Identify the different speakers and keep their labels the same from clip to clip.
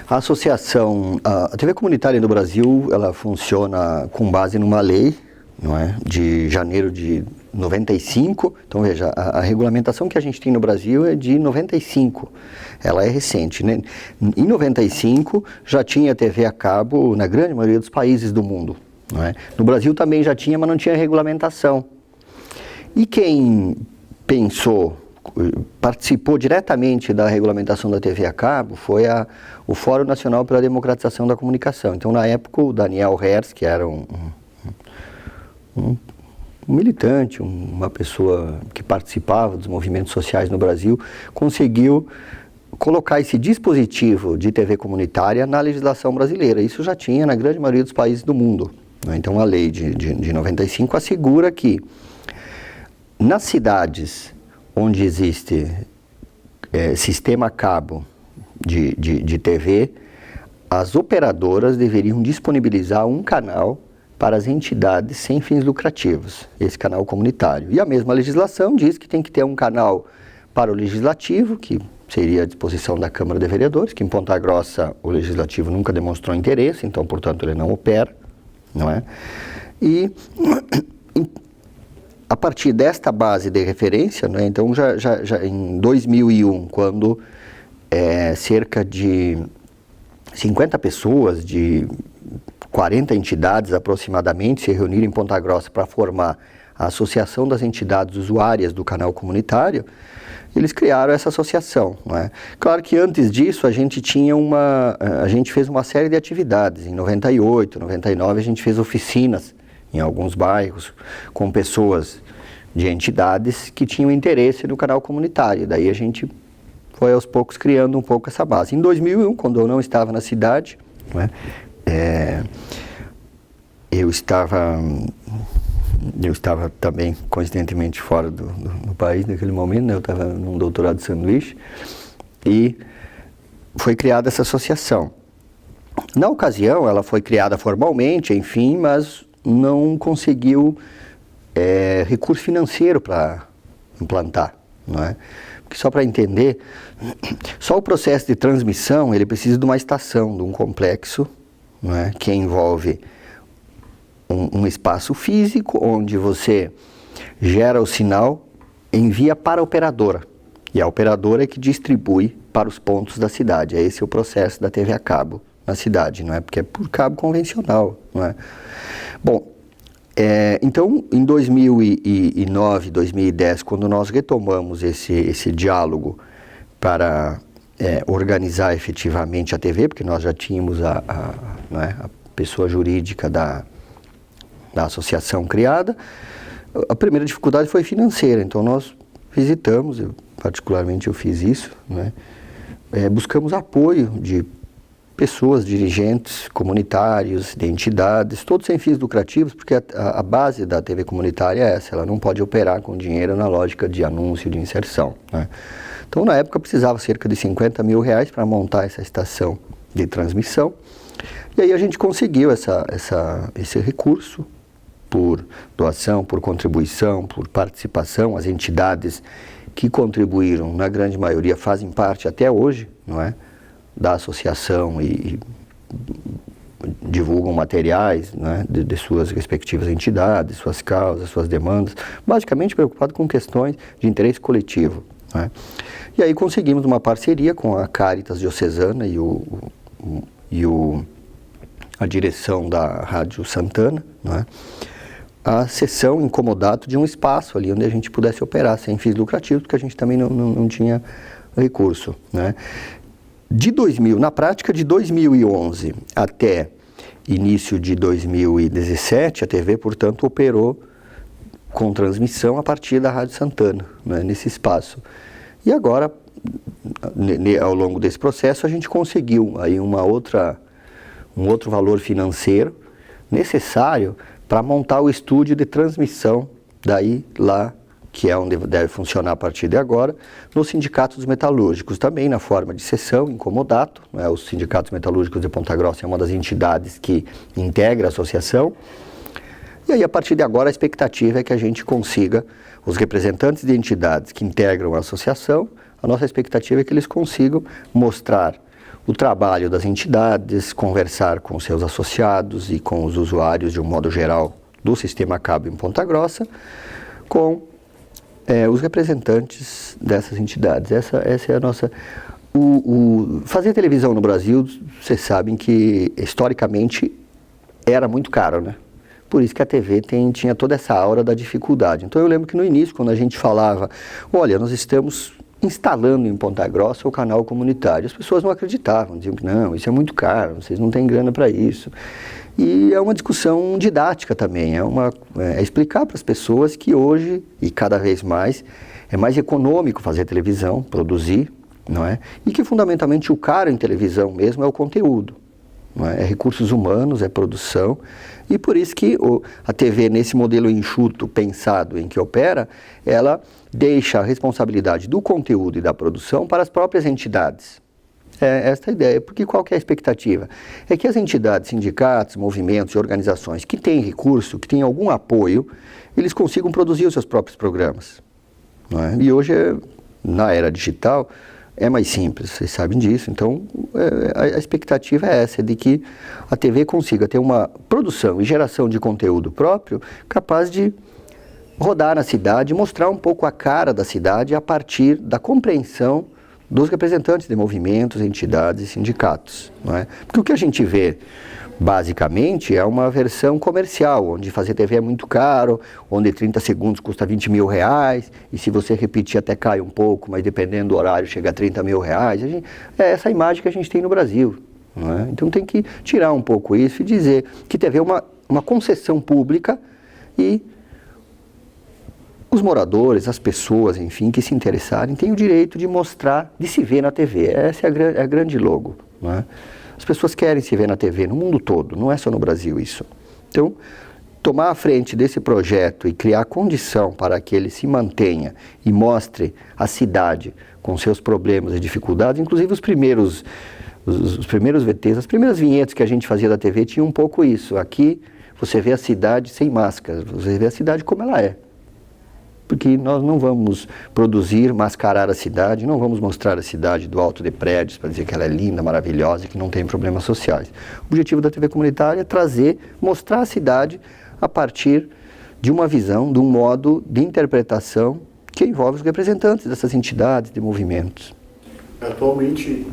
Speaker 1: A associação, a TV comunitária no Brasil, ela funciona com base numa lei, não é? De janeiro de 95. Então veja, a regulamentação que a gente tem no Brasil é de 95. Ela é recente, né? Em 95 já tinha TV a cabo na grande maioria dos países do mundo, não é? No Brasil também já tinha, mas não tinha regulamentação. E quem participou diretamente da regulamentação da TV a cabo foi o Fórum Nacional pela Democratização da Comunicação. Então, na época, o Daniel Herz, que era um militante, uma pessoa que participava dos movimentos sociais no Brasil, conseguiu colocar esse dispositivo de TV comunitária na legislação brasileira. Isso já tinha na grande maioria dos países do mundo, né? Então, a lei de 95 assegura que nas cidades onde existe sistema a cabo de TV, as operadoras deveriam disponibilizar um canal para as entidades sem fins lucrativos, esse canal comunitário. E a mesma legislação diz que tem que ter um canal para o legislativo, que seria a disposição da Câmara de Vereadores, que em Ponta Grossa o legislativo nunca demonstrou interesse, então, portanto, ele não opera, não é? E a partir desta base de referência, né, então já em 2001, quando cerca de 50 pessoas de 40 entidades aproximadamente se reuniram em Ponta Grossa para formar a Associação das Entidades Usuárias do Canal Comunitário, eles criaram essa associação, não é? Claro que antes disso a gente fez uma série de atividades. Em 98, 99 a gente fez oficinas em alguns bairros com pessoas de entidades que tinham interesse no canal comunitário. Daí a gente foi aos poucos criando um pouco essa base. Em 2001, quando eu não estava na cidade, não é? Eu estava também, coincidentemente, fora do país naquele momento, né? Eu estava num doutorado de sanduíche, e foi criada essa associação. Na ocasião, ela foi criada formalmente, enfim, mas não conseguiu recurso financeiro para implantar, não é? Porque só para entender, só o processo de transmissão, ele precisa de uma estação, de um complexo, não é? Que envolve um espaço físico onde você gera o sinal, envia para a operadora, e a operadora é que distribui para os pontos da cidade. Esse é o processo da TV a cabo na cidade, não é? Porque é por cabo convencional, não é? Bom, então, em 2009, 2010, quando nós retomamos esse diálogo para organizar efetivamente a TV, porque nós já tínhamos não é, a pessoa jurídica da associação criada, a primeira dificuldade foi financeira. Então, nós visitamos, particularmente eu fiz isso, né? Buscamos apoio de pessoas, dirigentes comunitários, de entidades, todos sem fins lucrativos, porque a base da TV comunitária é essa, ela não pode operar com dinheiro na lógica de anúncio, de inserção, né? Então, na época, precisava cerca de 50 mil reais para montar essa estação de transmissão, e aí a gente conseguiu esse recurso por doação, por contribuição, por participação. As entidades que contribuíram, na grande maioria, fazem parte até hoje, não é, da associação e divulgam materiais, né, de suas respectivas entidades, suas causas, suas demandas, basicamente preocupado com questões de interesse coletivo, né? E aí conseguimos uma parceria com a Caritas Diocesana e a direção da Rádio Santana, né, a cessão em comodato de um espaço ali onde a gente pudesse operar sem fins lucrativos, porque a gente também não tinha recurso, né? Na prática, de 2011 até início de 2017, a TV, portanto, operou com transmissão a partir da Rádio Santana, né, nesse espaço. E agora, ao longo desse processo, a gente conseguiu aí um outro valor financeiro necessário para montar o estúdio de transmissão daí lá, que é onde deve funcionar a partir de agora, nos sindicatos metalúrgicos, também na forma de cessão, em comodato, né? Os sindicatos metalúrgicos de Ponta Grossa é uma das entidades que integra a associação. E aí, a partir de agora, a expectativa é que a gente consiga, os representantes de entidades que integram a associação, a nossa expectativa é que eles consigam mostrar o trabalho das entidades, conversar com seus associados e com os usuários de um modo geral do sistema cabo em Ponta Grossa, com os representantes dessas entidades. Essa é a nossa... Fazer televisão no Brasil, vocês sabem que historicamente era muito caro, né? Por isso que a TV tinha toda essa aura da dificuldade. Então eu lembro que no início, quando a gente falava, olha, nós estamos instalando em Ponta Grossa o canal comunitário, as pessoas não acreditavam, diziam que não, isso é muito caro, vocês não têm grana para isso. E é uma discussão didática também, é explicar para as pessoas que hoje, e cada vez mais, é mais econômico fazer televisão, produzir, não é? E que fundamentalmente o caro em televisão mesmo é o conteúdo, não é? É recursos humanos, é produção, e por isso que a TV, nesse modelo enxuto pensado em que opera, ela deixa a responsabilidade do conteúdo e da produção para as próprias entidades. É esta a ideia, porque qual que é a expectativa? É que as entidades, sindicatos, movimentos e organizações que têm recurso, que têm algum apoio, eles consigam produzir os seus próprios programas, não é? E hoje, na era digital, é mais simples, vocês sabem disso. Então, a expectativa é essa, de que a TV consiga ter uma produção e geração de conteúdo próprio capaz de rodar na cidade, mostrar um pouco a cara da cidade a partir da compreensão dos representantes de movimentos, entidades e sindicatos, não é? Porque o que a gente vê, basicamente, é uma versão comercial, onde fazer TV é muito caro, onde 30 segundos custa 20 mil reais, e se você repetir até cai um pouco, mas dependendo do horário chega a 30 mil reais. É essa imagem que a gente tem no Brasil, não é? Então tem que tirar um pouco isso e dizer que TV é uma concessão pública e os moradores, as pessoas, enfim, que se interessarem, têm o direito de mostrar, de se ver na TV. Essa é a grande logo, não é? As pessoas querem se ver na TV, no mundo todo, não é só no Brasil isso. Então, tomar a frente desse projeto e criar condição para que ele se mantenha e mostre a cidade com seus problemas e dificuldades, inclusive os primeiros VTs, as primeiras vinhetas que a gente fazia da TV tinham um pouco isso. Aqui você vê a cidade sem máscara, você vê a cidade como ela é. Porque nós não vamos produzir, mascarar a cidade, não vamos mostrar a cidade do alto de prédios para dizer que ela é linda, maravilhosa e que não tem problemas sociais. O objetivo da TV comunitária é trazer, mostrar a cidade a partir de uma visão, de um modo de interpretação que envolve os representantes dessas entidades, de movimentos.
Speaker 2: Atualmente,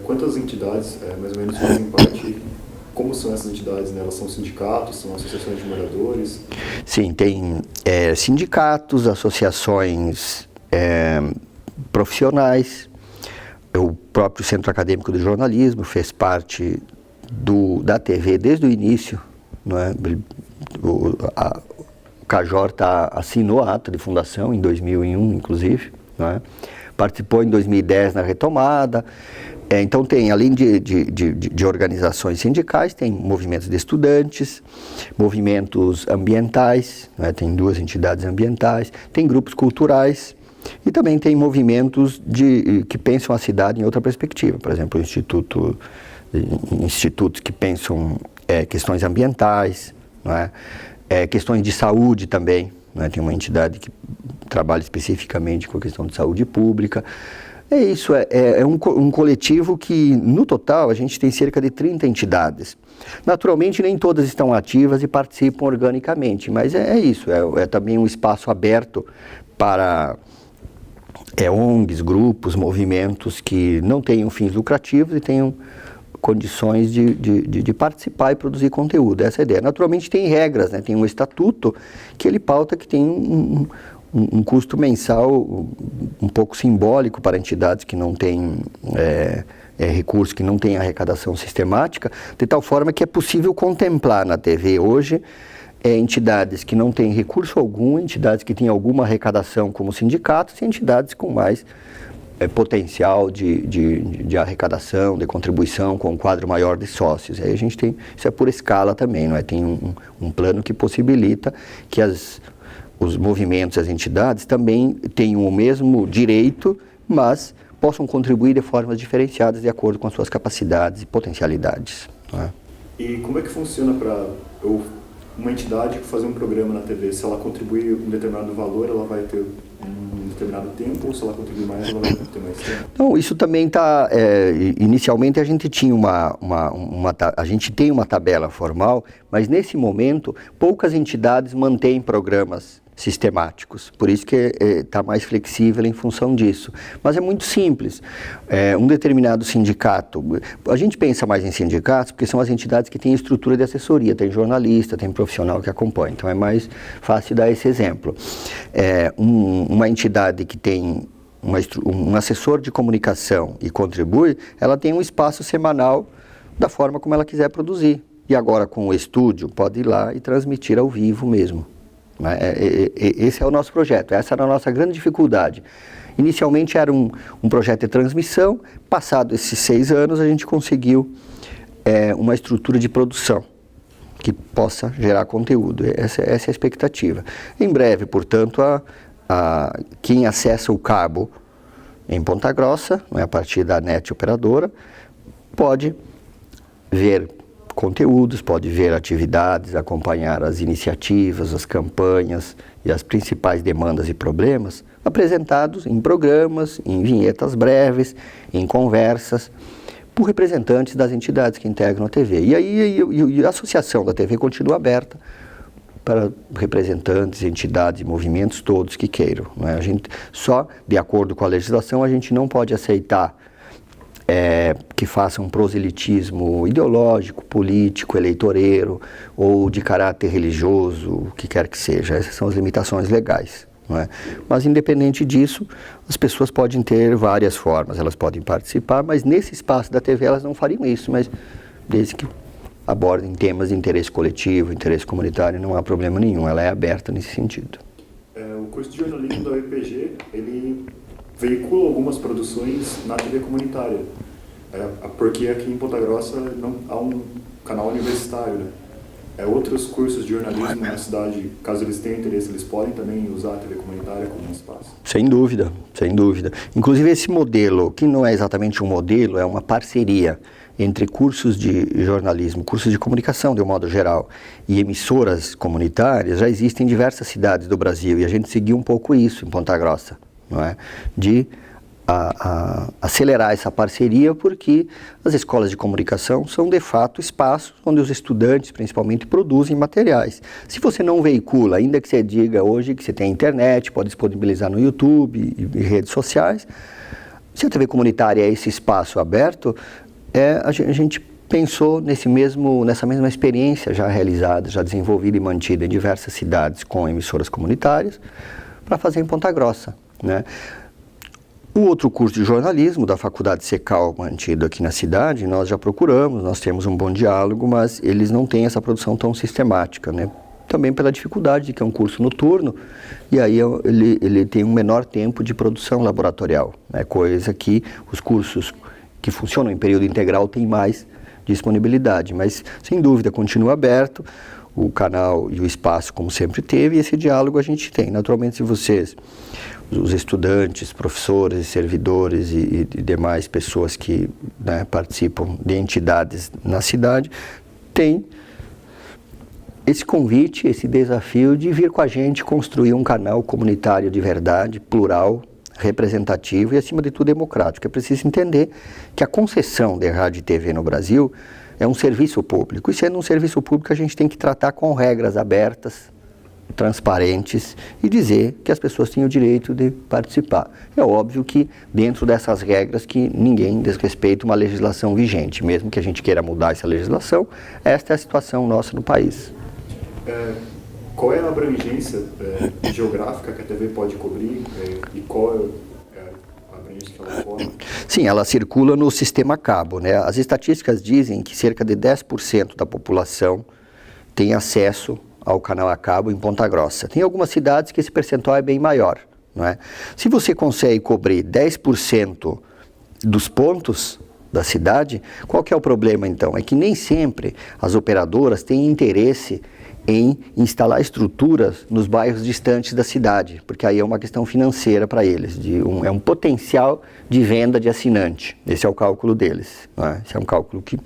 Speaker 2: quantas entidades, mais ou menos, fazem parte? Como são essas entidades, né? Elas são sindicatos, são associações de moradores?
Speaker 1: Sim, tem sindicatos, associações profissionais. O próprio Centro Acadêmico de Jornalismo fez parte da TV desde o início, não é? O CAJOR assinou a ata de fundação em 2001, inclusive, não é? Participou em 2010 na retomada. Então tem, além de organizações sindicais, tem movimentos de estudantes, movimentos ambientais, né? Tem 2 entidades ambientais, tem grupos culturais e também tem movimentos que pensam a cidade em outra perspectiva, por exemplo, institutos que pensam questões ambientais, não é? Questões de saúde também, não é? Tem uma entidade que trabalha especificamente com a questão de saúde pública. É isso, é um coletivo que, no total, a gente tem cerca de 30 entidades. Naturalmente, nem todas estão ativas e participam organicamente, mas é isso, é também um espaço aberto para ONGs, grupos, movimentos que não tenham fins lucrativos e tenham condições de participar e produzir conteúdo. Essa é a ideia. Naturalmente, tem regras, né? Tem um estatuto que ele pauta que tem um custo mensal um pouco simbólico para entidades que não têm recursos, que não têm arrecadação sistemática, de tal forma que é possível contemplar na TV hoje entidades que não têm recurso algum, entidades que têm alguma arrecadação como sindicatos e entidades com mais potencial de arrecadação, de contribuição com um quadro maior de sócios. Aí a gente tem, isso é por escala também, não é? Tem um plano que possibilita que os movimentos, as entidades também tenham o mesmo direito, mas possam contribuir de formas diferenciadas de acordo com as suas capacidades e potencialidades. Né?
Speaker 2: E como é que funciona para uma entidade fazer um programa na TV? Se ela contribuir um determinado valor, ela vai ter um determinado tempo, ou se ela contribui mais, ela vai ter mais tempo?
Speaker 1: Não, isso também está... inicialmente a gente tinha a gente tem uma tabela formal, mas nesse momento poucas entidades mantêm programas sistemáticos, por isso que está mais flexível em função disso. Mas é muito simples. Um determinado sindicato, a gente pensa mais em sindicatos porque são as entidades que têm estrutura de assessoria, tem jornalista, tem profissional que acompanha, então é mais fácil dar esse exemplo. Uma entidade que tem um assessor de comunicação e contribui, ela tem um espaço semanal da forma como ela quiser produzir. E agora com o estúdio, pode ir lá e transmitir ao vivo mesmo. Esse é o nosso projeto, essa era a nossa grande dificuldade. Inicialmente era um projeto de transmissão, passado esses 6 anos a gente conseguiu uma estrutura de produção que possa gerar conteúdo, essa é a expectativa. Em breve, portanto, quem acessa o cabo em Ponta Grossa, a partir da NET operadora, pode ver conteúdos, pode ver atividades, acompanhar as iniciativas, as campanhas e as principais demandas e problemas apresentados em programas, em vinhetas breves, em conversas, por representantes das entidades que integram a TV. E aí a associação da TV continua aberta para representantes, entidades e movimentos todos que queiram. A gente, só de acordo com a legislação, a gente não pode aceitar que faça um proselitismo ideológico, político, eleitoreiro ou de caráter religioso, o que quer que seja. Essas são as limitações legais. Mas, independente disso, as pessoas podem ter várias formas, elas podem participar, mas nesse espaço da TV elas não fariam isso, mas desde que abordem temas de interesse coletivo, interesse comunitário, não há problema nenhum, ela é aberta nesse sentido.
Speaker 2: O curso de jornalismo da UEPG, ele veicula algumas produções na TV comunitária, porque aqui em Ponta Grossa não há um canal universitário, né? Outros cursos de jornalismo na cidade, caso eles tenham interesse, eles podem também usar a TV comunitária como um espaço?
Speaker 1: Sem dúvida, sem dúvida. Inclusive esse modelo, que não é exatamente um modelo, é uma parceria entre cursos de jornalismo, cursos de comunicação de um modo geral e emissoras comunitárias, já existem em diversas cidades do Brasil e a gente seguiu um pouco isso em Ponta Grossa, não é? De acelerar essa parceria, porque as escolas de comunicação são de fato espaços onde os estudantes principalmente produzem materiais. Se você não veicula, ainda que você diga hoje que você tem internet, pode disponibilizar no YouTube e redes sociais, se a TV comunitária é esse espaço aberto, a gente pensou nessa mesma experiência já realizada, já desenvolvida e mantida em diversas cidades com emissoras comunitárias, para fazer em Ponta Grossa, né? O outro curso de jornalismo da Faculdade Secal, mantido aqui na cidade, nós já procuramos, nós temos um bom diálogo, mas eles não têm essa produção tão sistemática, né? Também pela dificuldade de que é um curso noturno, e aí ele tem um menor tempo de produção laboratorial, né? Coisa que os cursos que funcionam em período integral têm mais disponibilidade, mas sem dúvida continua aberto o canal e o espaço como sempre teve, e esse diálogo a gente tem. Naturalmente, se vocês, os estudantes, professores, servidores e demais pessoas que, né, participam de entidades na cidade, têm esse convite, esse desafio de vir com a gente construir um canal comunitário de verdade, plural, representativo e, acima de tudo, democrático. É preciso entender que a concessão de rádio e TV no Brasil é um serviço público. E sendo um serviço público, a gente tem que tratar com regras abertas, transparentes e dizer que as pessoas têm o direito de participar. É óbvio que dentro dessas regras que ninguém desrespeita uma legislação vigente, mesmo que a gente queira mudar essa legislação, esta é a situação nossa no país.
Speaker 2: Qual é a abrangência geográfica que a TV pode cobrir e qual é a abrangência que ela cobre?
Speaker 1: Sim, ela circula no sistema cabo, né? As estatísticas dizem que cerca de 10% da população tem acesso ao canal a cabo em Ponta Grossa. Tem algumas cidades que esse percentual é bem maior, não é? Se você consegue cobrir 10% dos pontos da cidade, qual que é o problema então? É que nem sempre as operadoras têm interesse em instalar estruturas nos bairros distantes da cidade, porque aí é uma questão financeira para eles, é um potencial de venda de assinante. Esse é o cálculo deles, não é? Esse é um cálculo que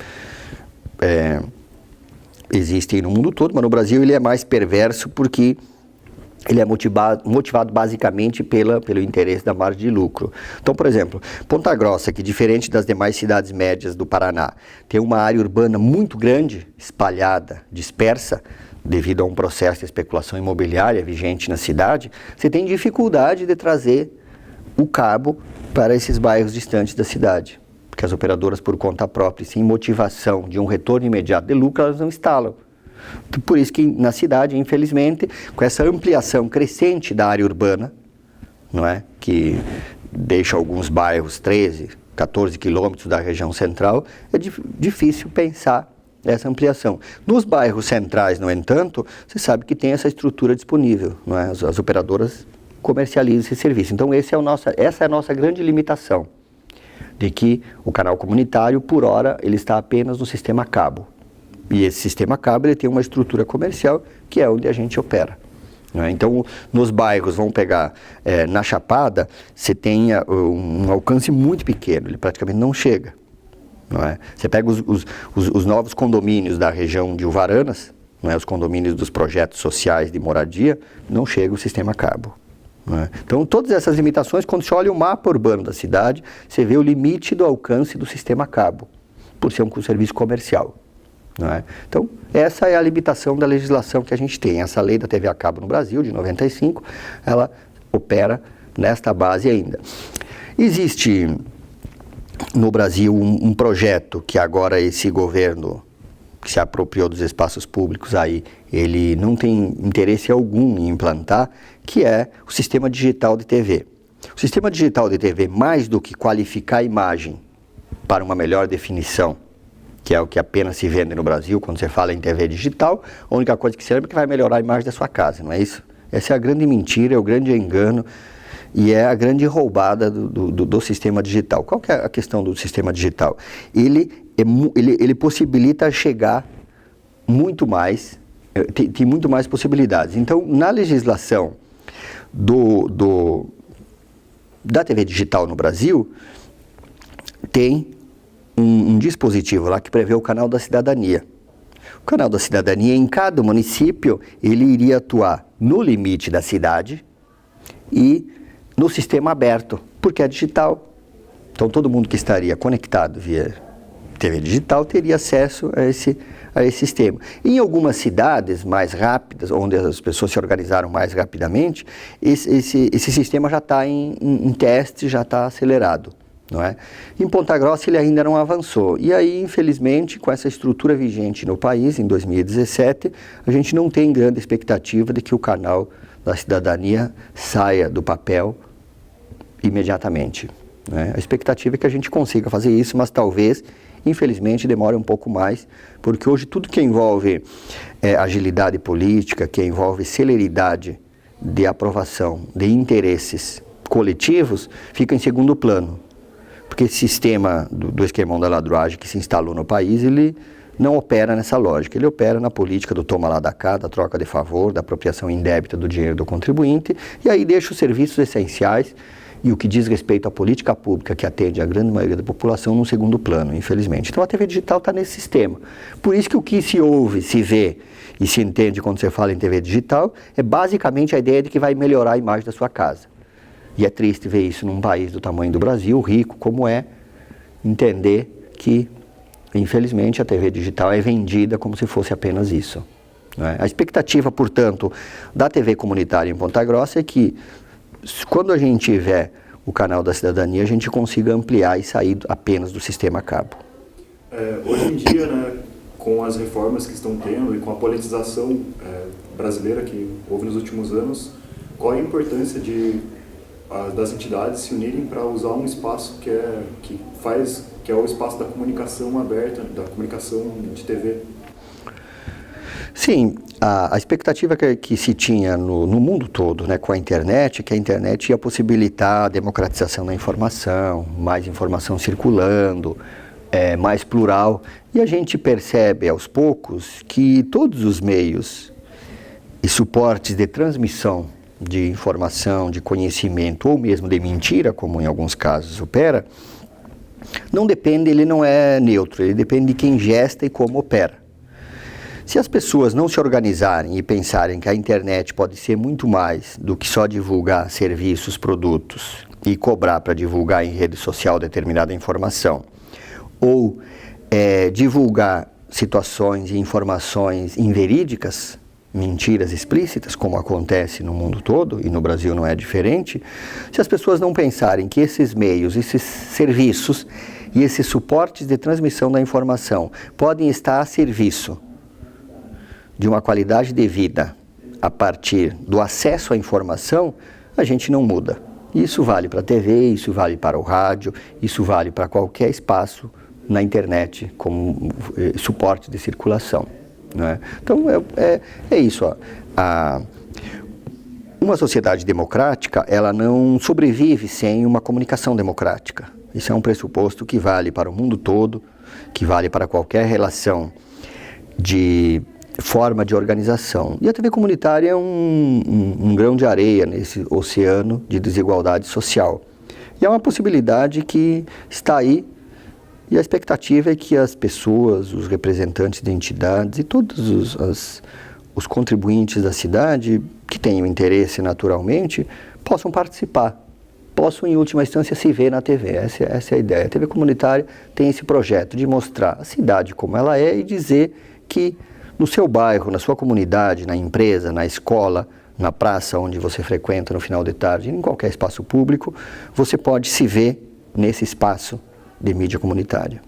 Speaker 1: existe no mundo todo, mas no Brasil ele é mais perverso porque ele é motivado basicamente pelo interesse da margem de lucro. Então, por exemplo, Ponta Grossa, que diferente das demais cidades médias do Paraná, tem uma área urbana muito grande, espalhada, dispersa, devido a um processo de especulação imobiliária vigente na cidade, você tem dificuldade de trazer o cabo para esses bairros distantes da cidade. Porque as operadoras, por conta própria, sem motivação de um retorno imediato de lucro, elas não instalam. Por isso que na cidade, infelizmente, com essa ampliação crescente da área urbana, não é? Que deixa alguns bairros 13, 14 quilômetros da região central, é difícil pensar essa ampliação. Nos bairros centrais, no entanto, você sabe que tem essa estrutura disponível, não é? As operadoras comercializam esse serviço. Então essa é a nossa grande limitação, de que o canal comunitário, por hora, ele está apenas no sistema cabo. E esse sistema cabo ele tem uma estrutura comercial que é onde a gente opera. Né? Então, nos bairros, vamos pegar na Chapada, você tem um alcance muito pequeno, ele praticamente não chega. Não é? Você pega os novos condomínios da região de Uvaranas, não é? Os condomínios dos projetos sociais de moradia, não chega o sistema cabo. Não é? Então, todas essas limitações, quando você olha o mapa urbano da cidade, você vê o limite do alcance do sistema cabo, por ser um serviço comercial. Não é? Então, essa é a limitação da legislação que a gente tem. Essa lei da TV a cabo no Brasil, de 95, ela opera nesta base ainda. Existe no Brasil um projeto que agora esse governo que se apropriou dos espaços públicos aí, ele não tem interesse algum em implantar, que é o sistema digital de TV. O sistema digital de TV, mais do que qualificar a imagem para uma melhor definição, que é o que apenas se vende no Brasil, quando você fala em TV digital, a única coisa que se lembra é que vai melhorar a imagem da sua casa, não é isso? Essa é a grande mentira, é o grande engano e é a grande roubada do sistema digital. Qual que é a questão do sistema digital? Ele possibilita chegar muito mais, tem muito mais possibilidades. Então, na legislação da TV digital no Brasil, tem um dispositivo lá que prevê o canal da cidadania. O canal da cidadania, em cada município, ele iria atuar no limite da cidade e no sistema aberto, porque é digital. Então, todo mundo que estaria conectado via TV digital teria acesso a esse sistema. Em algumas cidades mais rápidas, onde as pessoas se organizaram mais rapidamente, esse sistema já está em teste, já está acelerado. Não é? Em Ponta Grossa ele ainda não avançou. E aí, infelizmente, com essa estrutura vigente no país, em 2017, a gente não tem grande expectativa de que o canal da cidadania saia do papel imediatamente. Né? A expectativa é que a gente consiga fazer isso, mas talvez, infelizmente, demore um pouco mais, porque hoje tudo que envolve agilidade política, que envolve celeridade de aprovação de interesses coletivos, fica em segundo plano. Porque esse sistema do esquemão da ladruagem que se instalou no país, ele não opera nessa lógica. Ele opera na política do toma lá da cá, da troca de favor, da apropriação indébita do dinheiro do contribuinte, e aí deixa os serviços essenciais e o que diz respeito à política pública que atende a grande maioria da população num segundo plano, infelizmente. Então a TV digital está nesse sistema. Por isso que o que se ouve, se vê e se entende quando você fala em TV digital é basicamente a ideia de que vai melhorar a imagem da sua casa. E é triste ver isso num país do tamanho do Brasil, rico como é, entender que, infelizmente, a TV digital é vendida como se fosse apenas isso. Né? A expectativa, portanto, da TV comunitária em Ponta Grossa é que, quando a gente tiver o canal da cidadania, a gente consiga ampliar e sair apenas do sistema cabo.
Speaker 2: Hoje em dia, né, com as reformas que estão tendo e com a politização brasileira que houve nos últimos anos, qual é a importância das entidades se unirem para usar um espaço que é o espaço da comunicação aberta, da comunicação de TV?
Speaker 1: Sim, a expectativa que se tinha no mundo todo, né, com a internet, que a internet ia possibilitar a democratização da informação, mais informação circulando, mais plural, e a gente percebe aos poucos que todos os meios e suportes de transmissão de informação, de conhecimento ou mesmo de mentira, como em alguns casos opera, ele não é neutro, ele depende de quem gesta e como opera. Se as pessoas não se organizarem e pensarem que a internet pode ser muito mais do que só divulgar serviços, produtos e cobrar para divulgar em rede social determinada informação, ou divulgar situações e informações inverídicas, mentiras explícitas, como acontece no mundo todo, e no Brasil não é diferente, se as pessoas não pensarem que esses meios, esses serviços e esses suportes de transmissão da informação podem estar a serviço de uma qualidade de vida a partir do acesso à informação, a gente não muda. Isso vale para a TV, isso vale para o rádio, isso vale para qualquer espaço na internet como suporte de circulação. Né? Então é isso. Uma sociedade democrática, ela não sobrevive sem uma comunicação democrática. Isso é um pressuposto que vale para o mundo todo, que vale para qualquer relação de forma de organização. E a TV comunitária é um grão de areia nesse oceano de desigualdade social. E é uma possibilidade que está aí. E a expectativa é que as pessoas, os representantes de entidades e todos os contribuintes da cidade, que tenham interesse naturalmente, possam participar, possam em última instância se ver na TV. Essa é a ideia. A TV comunitária tem esse projeto de mostrar a cidade como ela é e dizer que no seu bairro, na sua comunidade, na empresa, na escola, na praça onde você frequenta no final de tarde, em qualquer espaço público, você pode se ver nesse espaço de mídia comunitária.